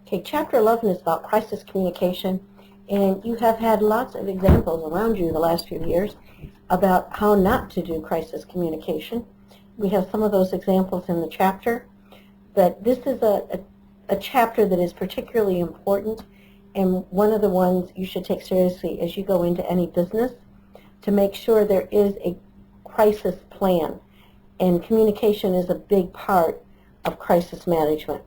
Okay, Chapter 11 is about crisis communication, and you have had lots of examples around you the last few years about how not to do crisis communication. We have some of those examples in the chapter, but this is a chapter that is particularly important, and one of the ones you should take seriously as you go into any business, to make sure there is a crisis plan, and communication is a big part of crisis management.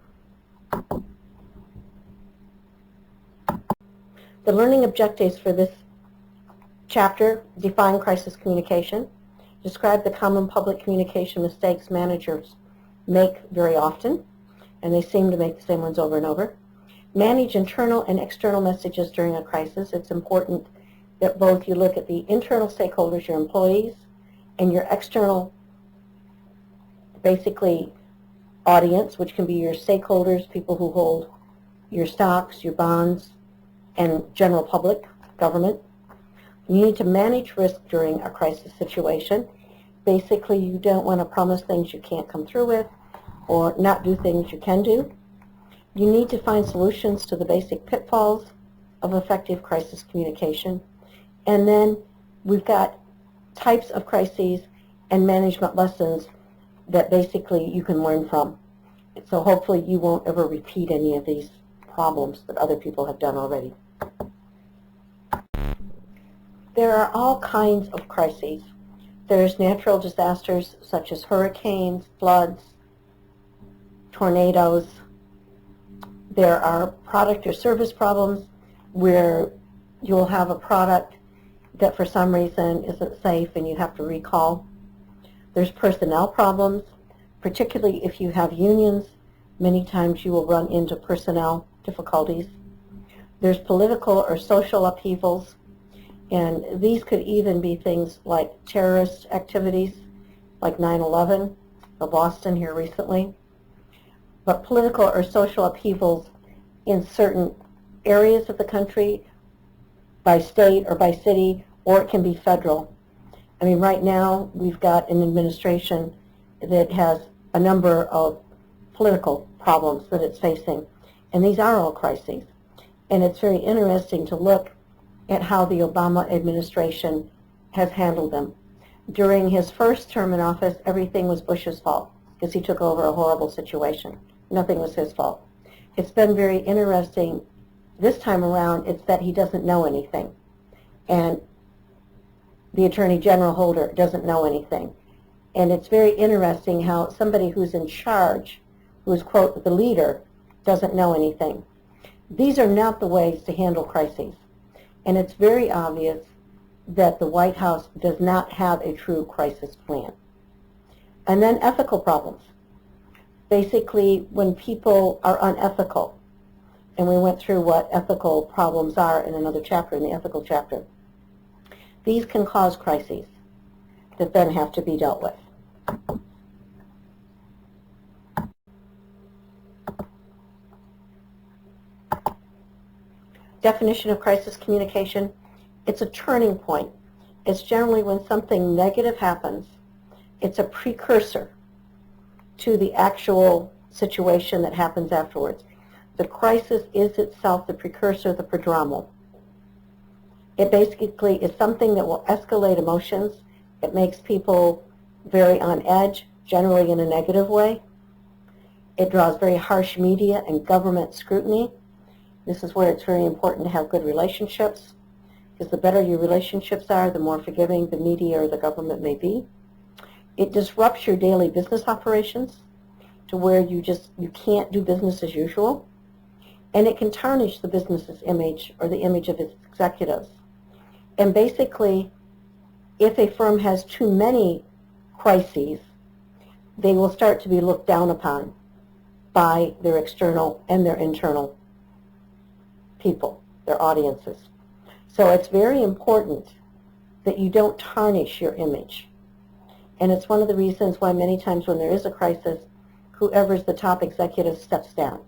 The learning objectives for this chapter: define crisis communication, describe the common public communication mistakes managers make very often, and they seem to make the same ones over and over. Manage internal and external messages during a crisis. It's important that both you look at the internal stakeholders, your employees, and your external, basically, audience, which can be your stakeholders, people who hold your stocks, your bonds, and general public, government. You need to manage risk during a crisis situation. Basically, you don't want to promise things you can't come through with or not do things you can do. You need to find solutions to the basic pitfalls of effective crisis communication. And then we've got types of crises and management lessons that basically you can learn from. So hopefully you won't ever repeat any of these problems that other people have done already. There are all kinds of crises. There's natural disasters such as hurricanes, floods, tornadoes. There are product or service problems where you'll have a product that for some reason isn't safe and you have to recall. There's personnel problems, particularly if you have unions. Many times you will run into personnel difficulties. There's political or social upheavals, and these could even be things like terrorist activities, like 9/11 or Boston here recently. But political or social upheavals in certain areas of the country, by state or by city, or it can be federal. I mean, right now we've got an administration that has a number of political problems that it's facing, and these are all crises. And it's very interesting to look at how the Obama administration has handled them. During his first term in office, everything was Bush's fault because he took over a horrible situation. Nothing was his fault. It's been very interesting this time around. It's that he doesn't know anything, and the Attorney General Holder doesn't know anything. And it's very interesting how somebody who's in charge, who is, quote, the leader, doesn't know anything. These are not the ways to handle crises. And it's very obvious that the White House does not have a true crisis plan. And then ethical problems. Basically, when people are unethical, and we went through what ethical problems are in another chapter, in the ethical chapter, these can cause crises that then have to be dealt with. Definition of crisis communication: it's a turning point. It's generally when something negative happens. It's a precursor to the actual situation that happens afterwards. The crisis is itself the precursor, the prodromal. It basically is something that will escalate emotions. It makes people very on edge, generally in a negative way. It draws very harsh media and government scrutiny. This is where it's very important to have good relationships, because the better your relationships are, the more forgiving the media or the government may be. It disrupts your daily business operations to where you can't do business as usual. And it can tarnish the business's image or the image of its executives. And basically, if a firm has too many crises, they will start to be looked down upon by their external and their internal people, their audiences. So it's very important that you don't tarnish your image. And it's one of the reasons why many times when there is a crisis, whoever's the top executive steps down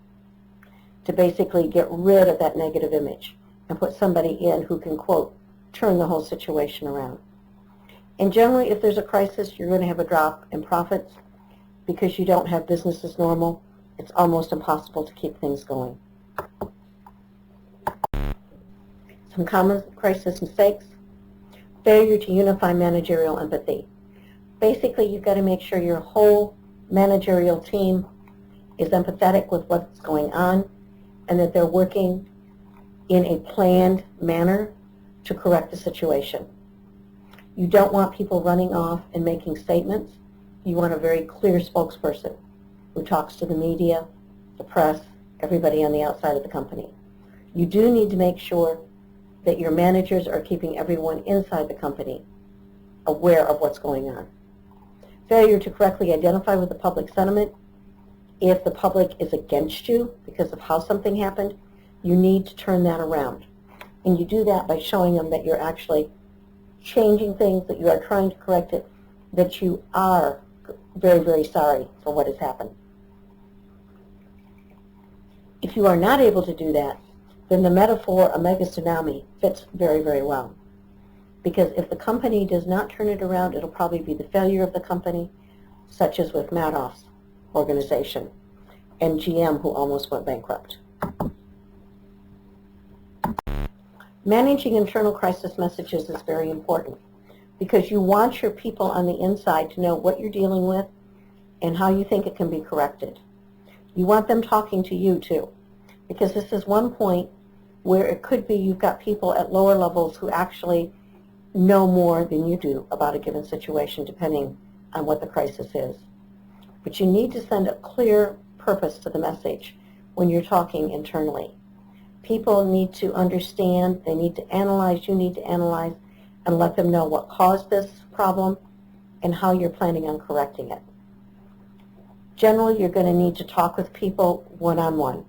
to basically get rid of that negative image and put somebody in who can, quote, turn the whole situation around. And generally, if there's a crisis, you're going to have a drop in profits because you don't have business as normal. It's almost impossible to keep things going. Some common crisis mistakes: failure to unify managerial empathy. Basically, you've got to make sure your whole managerial team is empathetic with what's going on and that they're working in a planned manner to correct the situation. You don't want people running off and making statements. You want a very clear spokesperson who talks to the media, the press, everybody on the outside of the company. You do need to make sure that your managers are keeping everyone inside the company aware of what's going on. Failure to correctly identify with the public sentiment. If the public is against you because of how something happened, you need to turn that around. And you do that by showing them that you're actually changing things, that you are trying to correct it, that you are very, very sorry for what has happened. If you are not able to do that, then the metaphor, a mega tsunami, fits very, very well. Because if the company does not turn it around, it'll probably be the failure of the company, such as with Madoff's organization and GM, who almost went bankrupt. Managing internal crisis messages is very important because you want your people on the inside to know what you're dealing with and how you think it can be corrected. You want them talking to you too, because this is one point where it could be you've got people at lower levels who actually know more than you do about a given situation, depending on what the crisis is. But you need to send a clear purpose to the message when you're talking internally. People need to understand, they need to analyze, you need to analyze, and let them know what caused this problem and how you're planning on correcting it. Generally, you're going to need to talk with people one-on-one.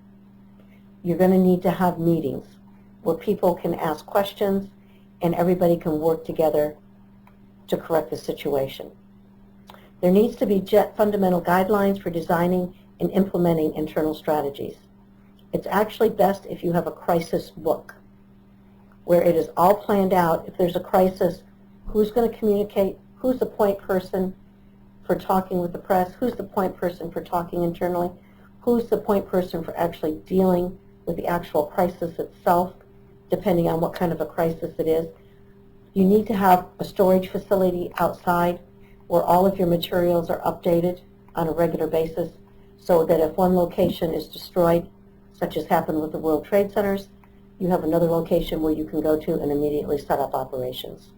You're going to need to have meetings where people can ask questions and everybody can work together to correct the situation. There needs to be fundamental guidelines for designing and implementing internal strategies. It's actually best if you have a crisis book where it is all planned out. If there's a crisis, who's going to communicate, who's the point person for talking with the press, who's the point person for talking internally, who's the point person for actually dealing with the actual crisis itself, depending on what kind of a crisis it is. You need to have a storage facility outside where all of your materials are updated on a regular basis so that if one location is destroyed, such as happened with the World Trade Centers, you have another location where you can go to and immediately set up operations.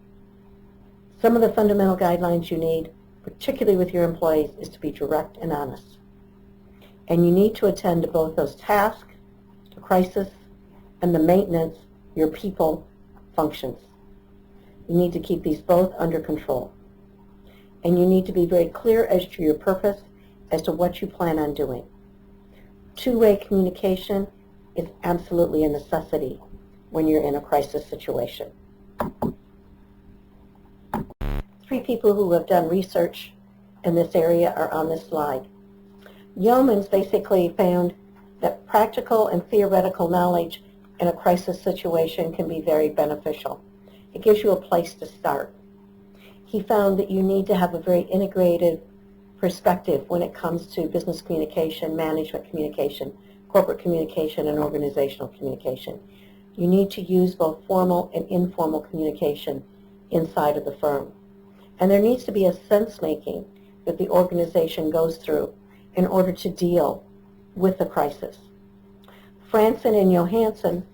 Some of the fundamental guidelines you need, particularly with your employees, is to be direct and honest. And you need to attend to both those tasks, the crisis, and the maintenance, your people functions. You need to keep these both under control. And you need to be very clear as to your purpose, as to what you plan on doing. Two-way communication is absolutely a necessity when you're in a crisis situation. 3 people who have done research in this area are on this slide. Yeomans basically found that practical and theoretical knowledge in a crisis situation can be very beneficial. It gives you a place to start. He found that you need to have a very integrated perspective when it comes to business communication, management communication, corporate communication, and organizational communication. You need to use both formal and informal communication inside of the firm. And there needs to be a sense-making that the organization goes through in order to deal with the crisis. Franson and Johansson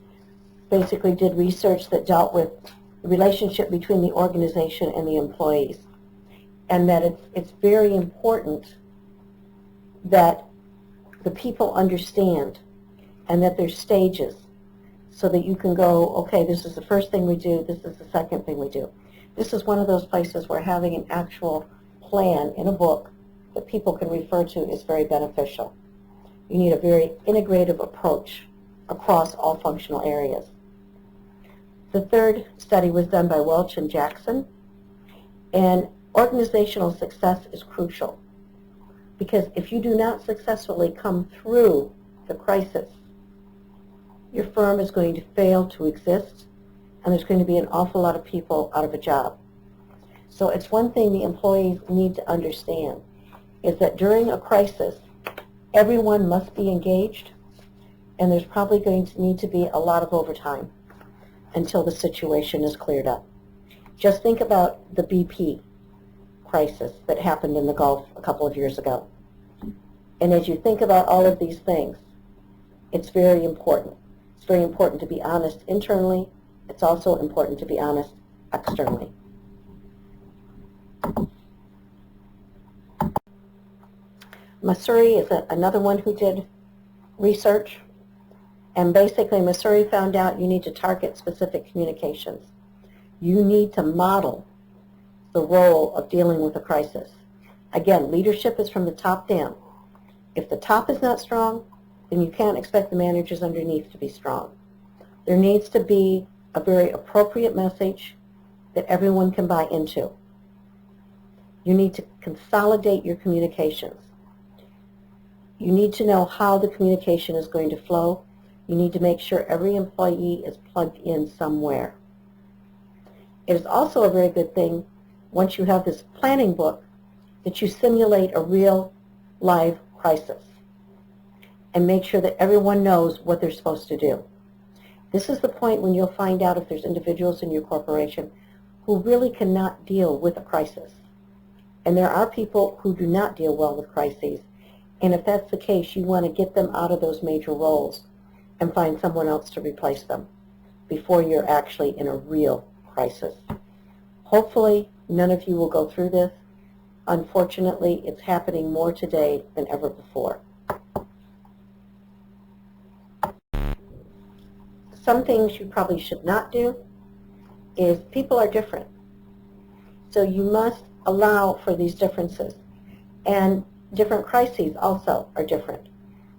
basically did research that dealt with the relationship between the organization and the employees, and that it's very important that the people understand and that there's stages so that you can go, okay, this is the first thing we do, this is the second thing we do. This is one of those places where having an actual plan in a book that people can refer to is very beneficial. You need a very integrative approach across all functional areas. The third study was done by Welch and Jackson, and organizational success is crucial because if you do not successfully come through the crisis, your firm is going to fail to exist, and there's going to be an awful lot of people out of a job. So it's one thing the employees need to understand is that during a crisis, everyone must be engaged, and there's probably going to need to be a lot of overtime until the situation is cleared up. Just think about the BP crisis that happened in the Gulf a couple of years ago. And as you think about all of these things, it's very important. It's very important to be honest internally. It's also important to be honest externally. Missouri is another one who did research. And basically, Missouri found out you need to target specific communications. You need to model the role of dealing with a crisis. Again, leadership is from the top down. If the top is not strong, then you can't expect the managers underneath to be strong. There needs to be a very appropriate message that everyone can buy into. You need to consolidate your communications. You need to know how the communication is going to flow. You need to make sure every employee is plugged in somewhere. It is also a very good thing, once you have this planning book, that you simulate a real live crisis and make sure that everyone knows what they're supposed to do. This is the point when you'll find out if there's individuals in your corporation who really cannot deal with a crisis. And there are people who do not deal well with crises. And if that's the case, you want to get them out of those major roles and find someone else to replace them before you're actually in a real crisis. Hopefully, none of you will go through this. Unfortunately, it's happening more today than ever before. Some things you probably should not do is people are different. So you must allow for these differences. And different crises also are different.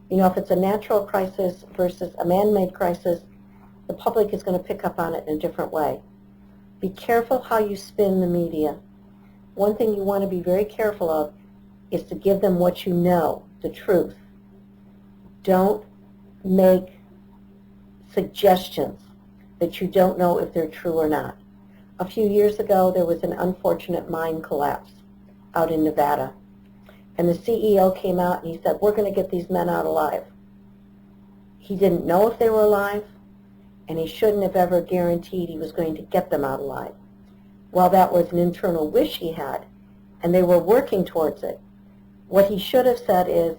You know, if it's a natural crisis versus a man-made crisis, the public is going to pick up on it in a different way. Be careful how you spin the media. One thing you want to be very careful of is to give them what you know, the truth. Don't make suggestions that you don't know if they're true or not. A few years ago, there was an unfortunate mine collapse out in Nevada. And the CEO came out and he said, we're going to get these men out alive. He didn't know if they were alive, and he shouldn't have ever guaranteed he was going to get them out alive. Well, that was an internal wish he had, and they were working towards it. What he should have said is,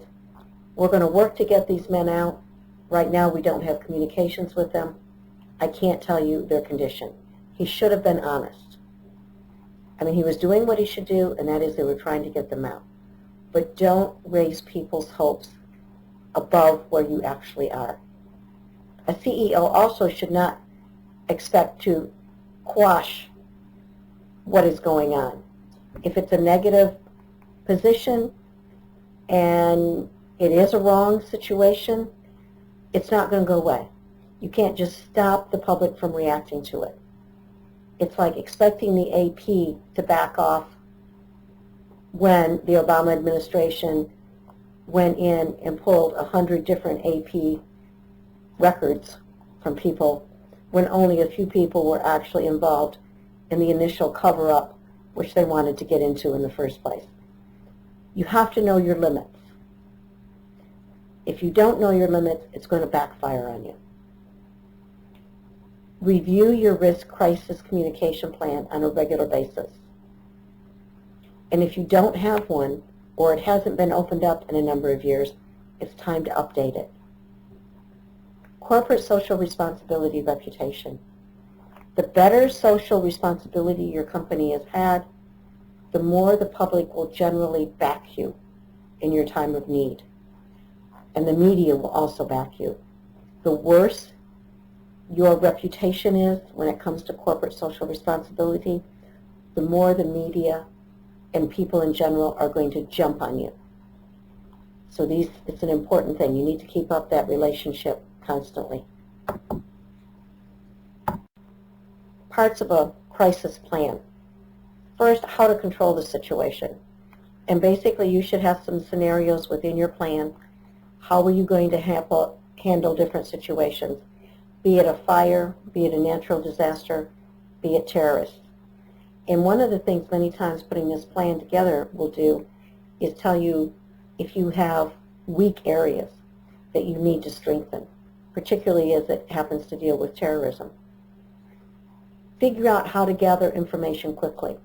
we're going to work to get these men out. Right now, we don't have communications with them. I can't tell you their condition. He should have been honest. I mean, he was doing what he should do, and that is they were trying to get them out. But don't raise people's hopes above where you actually are. A CEO also should not expect to quash what is going on. If it's a negative position and it is a wrong situation, it's not going to go away. You can't just stop the public from reacting to it. It's like expecting the AP to back off when the Obama administration went in and pulled 100 different AP records from people when only a few people were actually involved in the initial cover-up which they wanted to get into in the first place. You have to know your limits. If you don't know your limits, it's going to backfire on you. Review your risk crisis communication plan on a regular basis. And if you don't have one, or it hasn't been opened up in a number of years, it's time to update it. Corporate social responsibility reputation. The better social responsibility your company has had, the more the public will generally back you in your time of need. And the media will also back you. The worse your reputation is when it comes to corporate social responsibility, the more the media and people in general are going to jump on you. So it's an important thing. You need to keep up that relationship constantly. Parts of a crisis plan. First, how to control the situation. And basically, you should have some scenarios within your plan. How are you going to handle different situations? Be it a fire, be it a natural disaster, be it terrorists. And one of the things many times putting this plan together will do is tell you if you have weak areas that you need to strengthen, particularly as it happens to deal with terrorism. Figure out how to gather information quickly.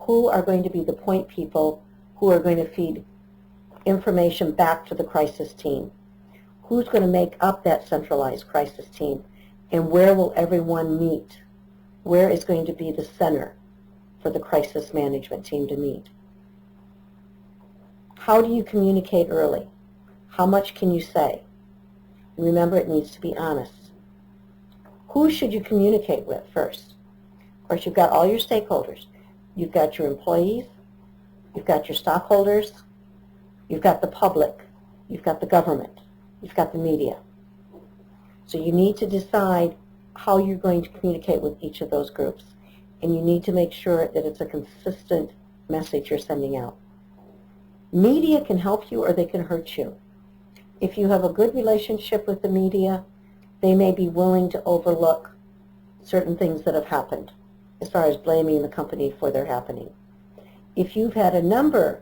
Who are going to be the point people who are going to feed information back to the crisis team? Who's going to make up that centralized crisis team? And where will everyone meet? Where is going to be the center for the crisis management team to meet? How do you communicate early? How much can you say? And remember, it needs to be honest. Who should you communicate with first? Of course, you've got all your stakeholders. You've got your employees. You've got your stockholders. You've got the public. You've got the government. You've got the media. So you need to decide how you're going to communicate with each of those groups. And you need to make sure that it's a consistent message you're sending out. Media can help you or they can hurt you. If you have a good relationship with the media, they may be willing to overlook certain things that have happened as far as blaming the company for their happening. If you've had a number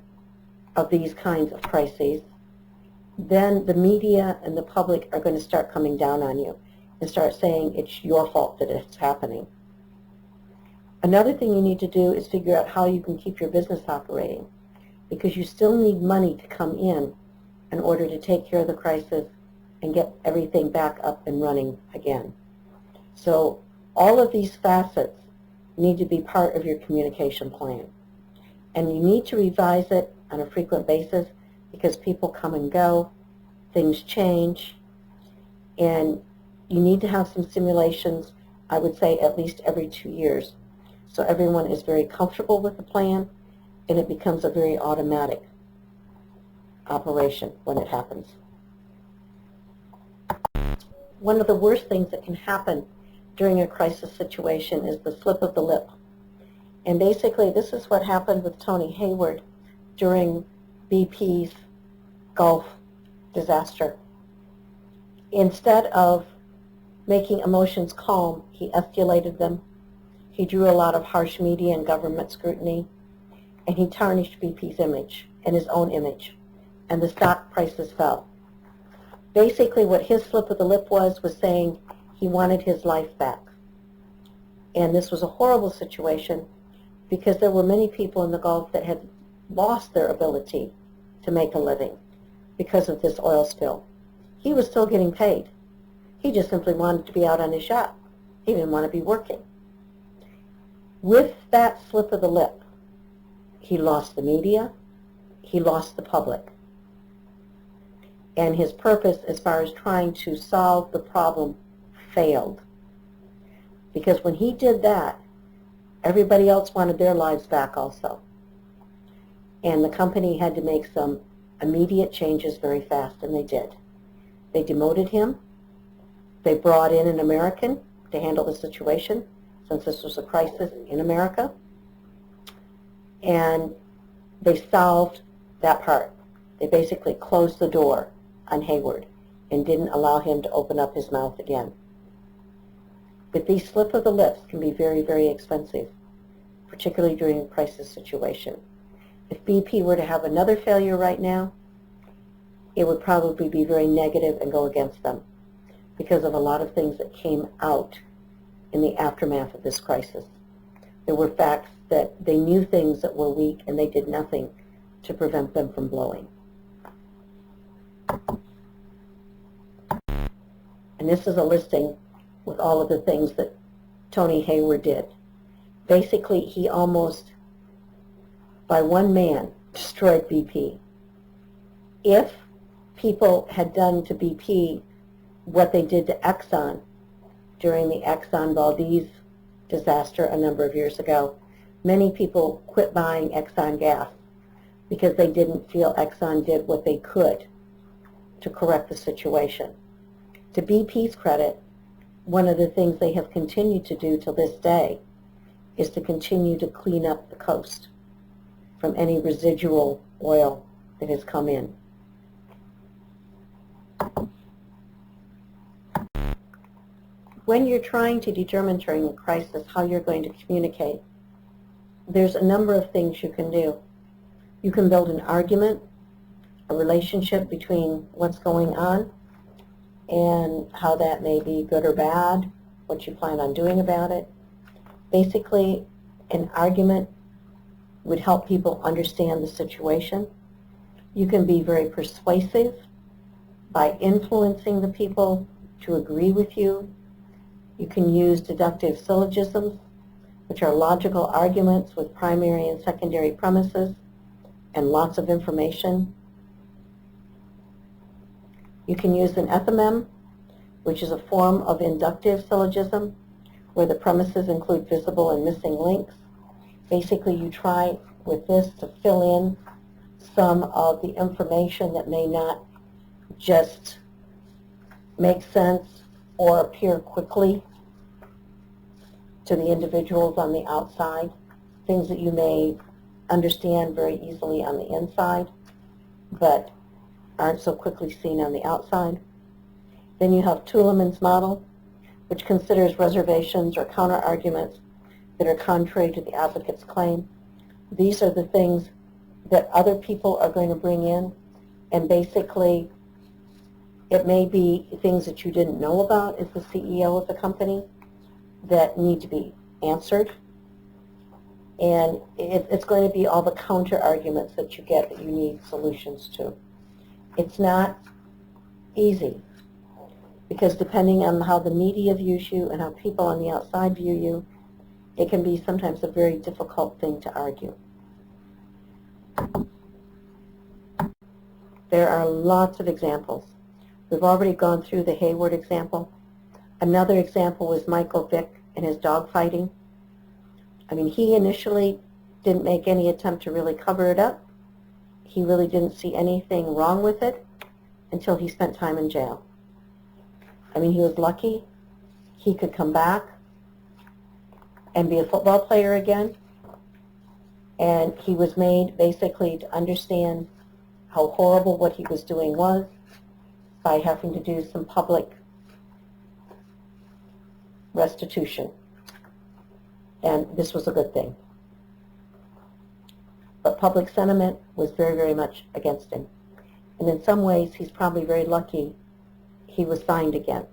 of these kinds of crises, then the media and the public are going to start coming down on you and start saying it's your fault that it's happening. Another thing you need to do is figure out how you can keep your business operating, because you still need money to come in order to take care of the crisis and get everything back up and running again. So all of these facets need to be part of your communication plan. And you need to revise it on a frequent basis because people come and go, things change, and you need to have some simulations, I would say at least every 2 years. So everyone is very comfortable with the plan and it becomes a very automatic operation when it happens. One of the worst things that can happen during a crisis situation is the slip of the lip. And basically this is what happened with Tony Hayward during BP's Gulf disaster. Instead of making emotions calm, he escalated them. He drew a lot of harsh media and government scrutiny, and he tarnished BP's image and his own image, and the stock prices fell. Basically what his slip of the lip was saying he wanted his life back. And this was a horrible situation because there were many people in the Gulf that had lost their ability to make a living because of this oil spill. He was still getting paid. He just simply wanted to be out on his yacht. He didn't want to be working. With that slip of the lip, he lost the media, he lost the public. And his purpose as far as trying to solve the problem failed. Because when he did that, everybody else wanted their lives back also. And the company had to make some immediate changes very fast, and they did. They demoted him. They brought in an American to handle the situation, since this was a crisis in America. And they solved that part. They basically closed the door on Hayward and didn't allow him to open up his mouth again. But these slip of the lips can be very, very expensive, particularly during a crisis situation. If BP were to have another failure right now, it would probably be very negative and go against them because of a lot of things that came out in the aftermath of this crisis. There were facts that they knew things that were weak and they did nothing to prevent them from blowing. And this is a listing with all of the things that Tony Hayward did. Basically, he almost, by one man, destroyed BP. If people had done to BP what they did to Exxon during the Exxon Valdez disaster a number of years ago, many people quit buying Exxon gas because they didn't feel Exxon did what they could to correct the situation. To BP's credit, one of the things they have continued to do till this day is to continue to clean up the coast from any residual oil that has come in. When you're trying to determine during a crisis how you're going to communicate, there's a number of things you can do. You can build an argument, a relationship between what's going on and how that may be good or bad, what you plan on doing about it. Basically, an argument would help people understand the situation. You can be very persuasive by influencing the people to agree with you. You can use deductive syllogisms, which are logical arguments with primary and secondary premises and lots of information. You can use an ethymeme, which is a form of inductive syllogism, where the premises include visible and missing links. Basically, you try with this to fill in some of the information that may not just make sense or appear quickly to the individuals on the outside, things that you may understand very easily on the inside, but aren't so quickly seen on the outside. Then you have Tulemann's model, which considers reservations or counter-arguments that are contrary to the advocate's claim. These are the things that other people are going to bring in, and basically it may be things that you didn't know about as the CEO of the company that need to be answered, and it's going to be all the counter-arguments that you get that you need solutions to. It's not easy, because depending on how the media views you and how people on the outside view you, it can be sometimes a very difficult thing to argue. There are lots of examples. We've already gone through the Hayward example. Another example was Michael Vick and his dogfighting. I mean, he initially didn't make any attempt to really cover it up. He really didn't see anything wrong with it until he spent time in jail. I mean, he was lucky. He could come back and be a football player again. And he was made basically to understand how horrible what he was doing was by having to do some public restitution. And this was a good thing. But public sentiment was very, very much against him. And in some ways, he's probably very lucky he was signed again,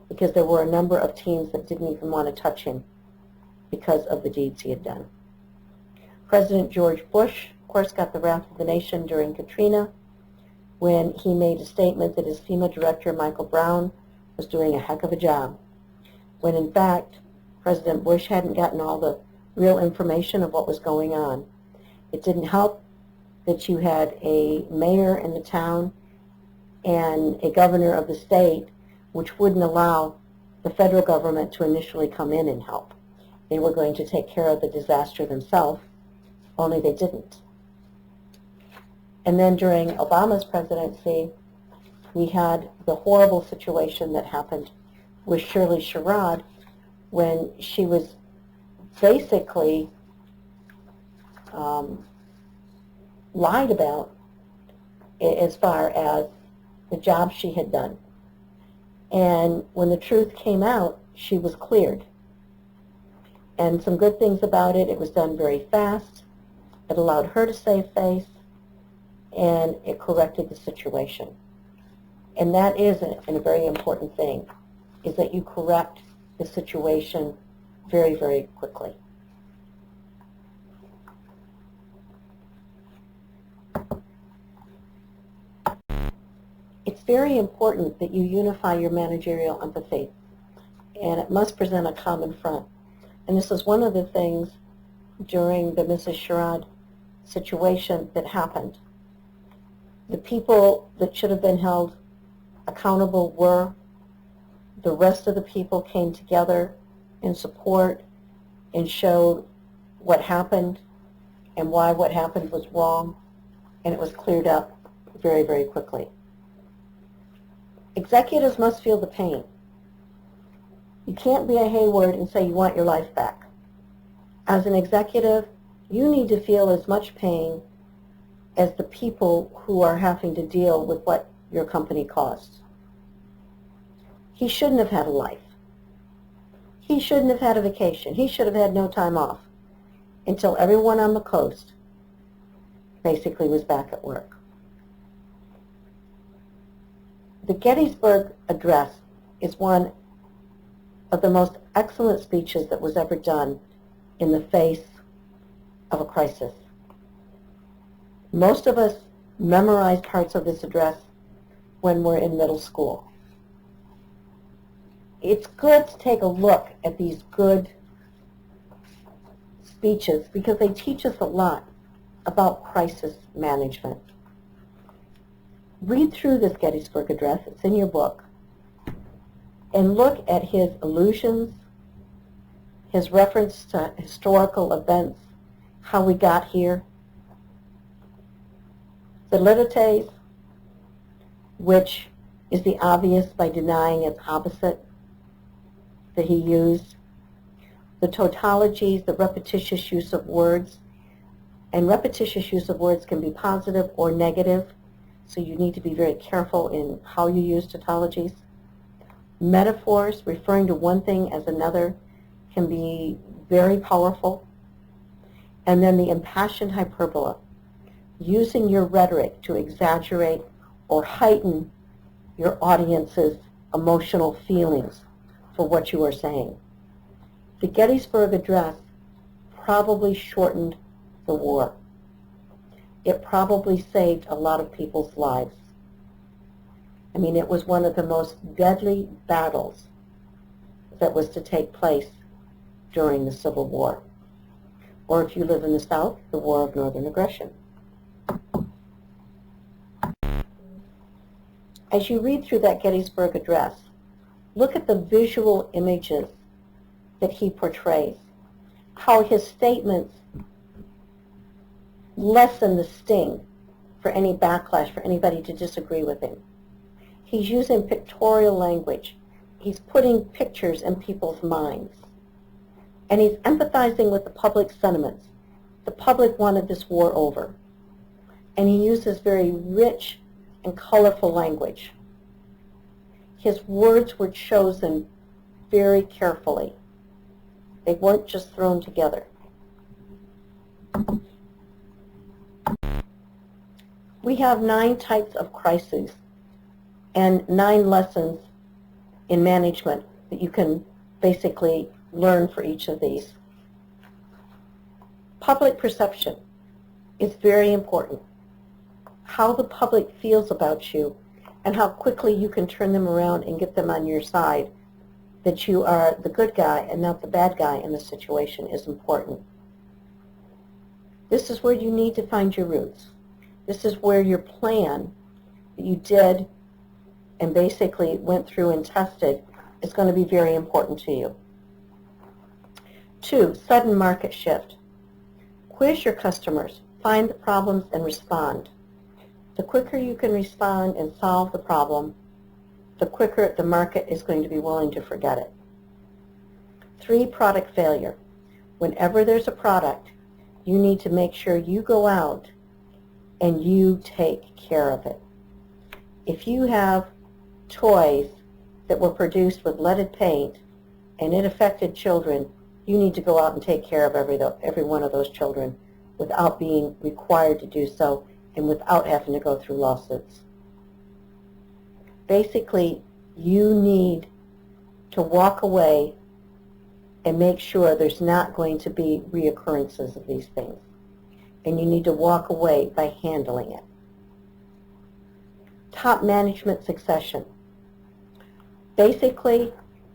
because there were a number of teams that didn't even want to touch him because of the deeds he had done. President George Bush, of course, got the wrath of the nation during Katrina when he made a statement that his FEMA director, Michael Brown, was doing a heck of a job, when in fact, President Bush hadn't gotten all the real information of what was going on. It didn't help that you had a mayor in the town and a governor of the state which wouldn't allow the federal government to initially come in and help. They were going to take care of the disaster themselves, only they didn't. And then during Obama's presidency, we had the horrible situation that happened with Shirley Sherrod when she was basically lied about as far as the job she had done. And when the truth came out, she was cleared. And some good things about it, it was done very fast. It allowed her to save face, and it corrected the situation. And that is a very important thing, is that you correct the situation very, very quickly. It's very important that you unify your managerial empathy, and it must present a common front. And this is one of the things during the Mrs. Sherrod situation that happened. The people that should have been held accountable were. The rest of the people came together in support and showed what happened and why what happened was wrong, and it was cleared up very, very quickly. Executives must feel the pain. You can't be a Hayward and say you want your life back. As an executive, you need to feel as much pain as the people who are having to deal with what your company caused. He shouldn't have had a life. He shouldn't have had a vacation. He should have had no time off until everyone on the coast basically was back at work. The Gettysburg Address is one of the most excellent speeches that was ever done in the face of a crisis. Most of us memorize parts of this address when we're in middle school. It's good to take a look at these good speeches because they teach us a lot about crisis management. Read through this Gettysburg Address, it's in your book, and look at his allusions, his reference to historical events, how we got here, the litterates, which is the obvious by denying its opposite that he used, the tautologies, the repetitious use of words, and repetitious use of words can be positive or negative, so you need to be very careful in how you use tautologies. Metaphors, referring to one thing as another, can be very powerful. And then the impassioned hyperbola, using your rhetoric to exaggerate or heighten your audience's emotional feelings for what you are saying. The Gettysburg Address probably shortened the war. It probably saved a lot of people's lives. I mean, it was one of the most deadly battles that was to take place during the Civil War. Or if you live in the South, the War of Northern Aggression. As you read through that Gettysburg Address, look at the visual images that he portrays, how his statements lessen the sting for any backlash, for anybody to disagree with him. He's using pictorial language. He's putting pictures in people's minds. And he's empathizing with the public sentiments. The public wanted this war over. And he uses very rich and colorful language. His words were chosen very carefully. They weren't just thrown together. We have 9 types of crises and 9 lessons in management that you can basically learn for each of these. Public perception is very important. How the public feels about you and how quickly you can turn them around and get them on your side, that you are the good guy and not the bad guy in the situation, is important. This is where you need to find your roots. This is where your plan that you did and basically went through and tested is going to be very important to you. 2, sudden market shift. Quiz your customers, find the problems, and respond. The quicker you can respond and solve the problem, the quicker the market is going to be willing to forget it. 3, product failure. Whenever there's a product, you need to make sure you go out and you take care of it. If you have toys that were produced with leaded paint and it affected children, you need to go out and take care of every one of those children without being required to do so and without having to go through lawsuits. Basically, you need to walk away and make sure there's not going to be reoccurrences of these things. And you need to walk away by handling it. Top management succession. Basically,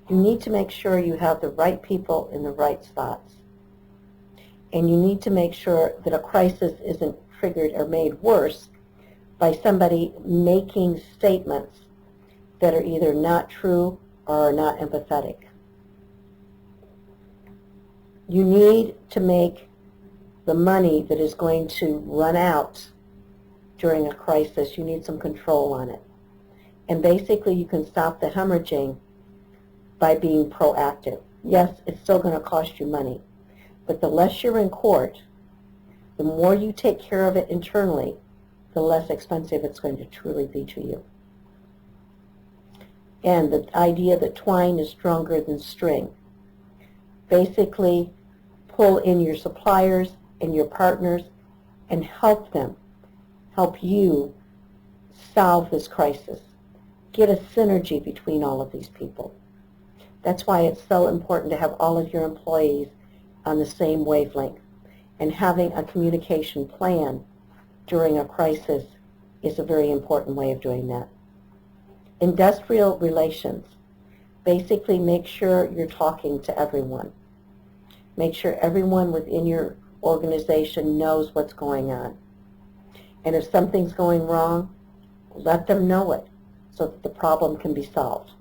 you need to make sure you have the right people in the right spots. And you need to make sure that a crisis isn't triggered or made worse by somebody making statements that are either not true or are not empathetic. You need to make the money that is going to run out during a crisis, you need some control on it. And basically you can stop the hemorrhaging by being proactive. Yes, it's still going to cost you money, but the less you're in court, the more you take care of it internally, the less expensive it's going to truly be to you. And the idea that twine is stronger than string. Basically, pull in your suppliers and your partners and help them, help you solve this crisis. Get a synergy between all of these people. That's why it's so important to have all of your employees on the same wavelength. And having a communication plan during a crisis is a very important way of doing that. Industrial relations. Basically, make sure you're talking to everyone. Make sure everyone within your organization knows what's going on. And if something's going wrong, let them know it so that the problem can be solved.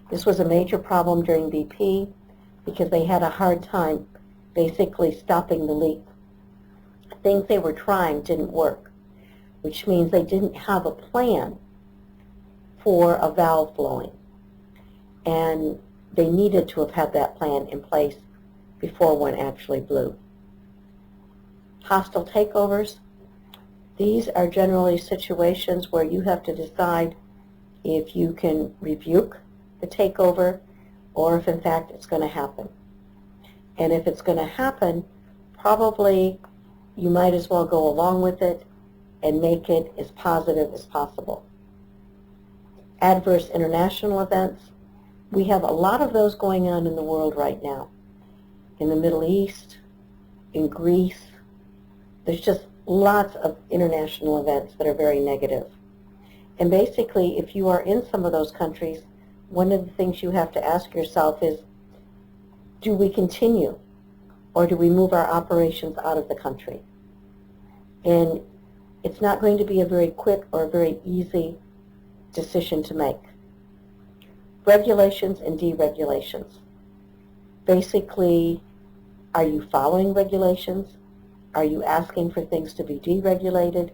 This was a major problem during BP because they had a hard time basically stopping the leak. Things they were trying didn't work, which means they didn't have a plan for a valve blowing. And they needed to have had that plan in place before one actually blew. Hostile takeovers. These are generally situations where you have to decide if you can rebuke the takeover or if in fact it's going to happen. And if it's going to happen, probably you might as well go along with it and make it as positive as possible. Adverse international events. We have a lot of those going on in the world right now. In the Middle East, in Greece, there's just lots of international events that are very negative. And basically, if you are in some of those countries, one of the things you have to ask yourself is, do we continue or do we move our operations out of the country? And it's not going to be a very quick or a very easy decision to make. Regulations and deregulations. Basically, are you following regulations? Are you asking for things to be deregulated?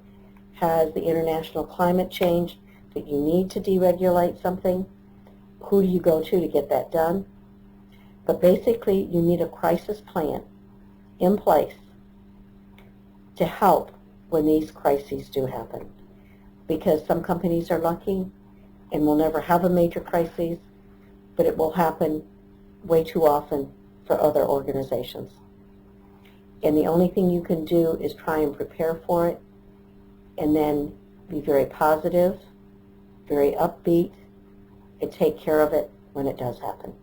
Has the international climate changed that you need to deregulate something? Who do you go to get that done? But basically, you need a crisis plan in place to help when these crises do happen. Because some companies are lucky and will never have a major crisis, but it will happen way too often for other organizations. And the only thing you can do is try and prepare for it and then be very positive, very upbeat, and take care of it when it does happen.